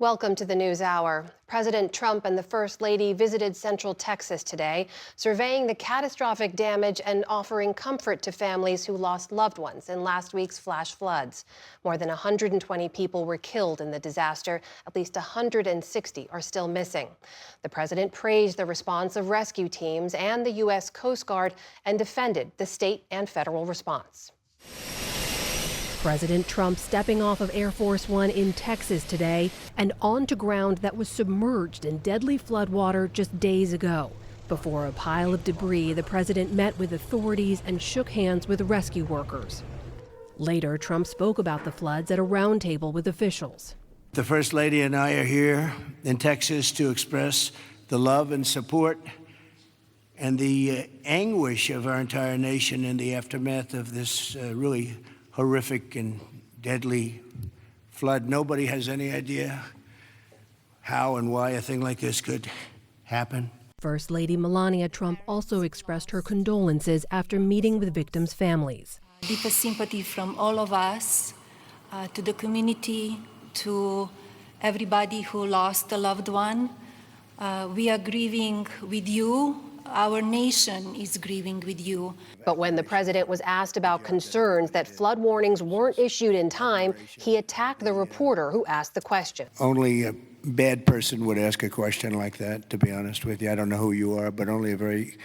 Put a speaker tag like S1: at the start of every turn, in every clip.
S1: Welcome to the News Hour. President Trump and the First Lady visited Central Texas today, surveying the catastrophic damage and offering comfort to families who lost loved ones in last week's flash floods. More than 120 people were killed in the disaster. At least 160 are still missing. The president praised the response of rescue teams and the U.S. Coast Guard and defended the state and federal response. President Trump stepping off of Air Force One in Texas today and onto ground that was submerged in deadly floodwater just days ago. Before a pile of debris, the president met with authorities and shook hands with rescue workers. Later, Trump spoke about the floods at a roundtable with officials.
S2: The First Lady and I are here in Texas to express the love and support and the anguish of our entire nation in the aftermath of this really horrific and deadly flood. Nobody has any idea how and why a thing like this could happen.
S1: First Lady Melania Trump also expressed her condolences after meeting with victims' families.
S3: Deepest sympathy from all of us, to the community, to everybody who lost a loved one. We are grieving with you. Our nation is grieving with you.
S1: But when the president was asked about concerns that flood warnings weren't issued in time, he attacked the reporter who asked the question.
S2: Only a bad person would ask a question like that, to be honest with you. I don't know who you are, but only a very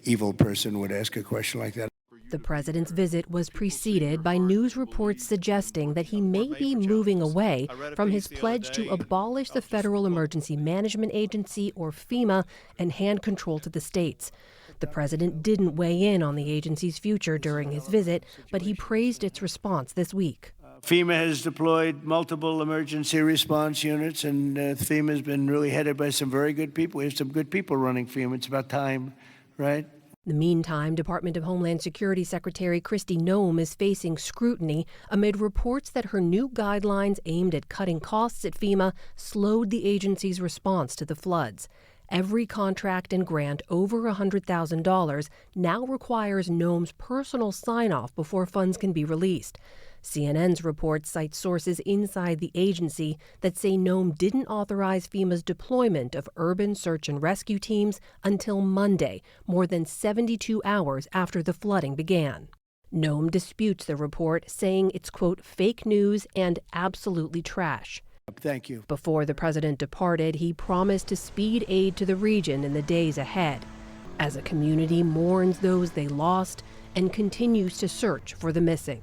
S2: evil person would ask a question like that.
S1: The president's visit was preceded by news reports suggesting that he may be moving away from his pledge to abolish the Federal Emergency Management Agency, or FEMA, and hand control to the states. The president didn't weigh in on the agency's future during his visit, but he praised its response this week.
S2: FEMA has deployed multiple emergency response units, and FEMA has been really headed by some very good people. We have some good people running FEMA. It's about time, right?
S1: In the meantime, Department of Homeland Security Secretary Kristi Noem is facing scrutiny amid reports that her new guidelines aimed at cutting costs at FEMA slowed the agency's response to the floods. Every contract and grant over $100,000 now requires Noem's personal sign-off before funds can be released. CNN's report cites sources inside the agency that say Noem didn't authorize FEMA's deployment of urban search and rescue teams until Monday, more than 72 hours after the flooding began. Noem disputes the report, saying it's, quote, fake news and absolutely trash.
S2: Thank you.
S1: Before the president departed, he promised to speed aid to the region in the days ahead, as a community mourns those they lost and continues to search for the missing.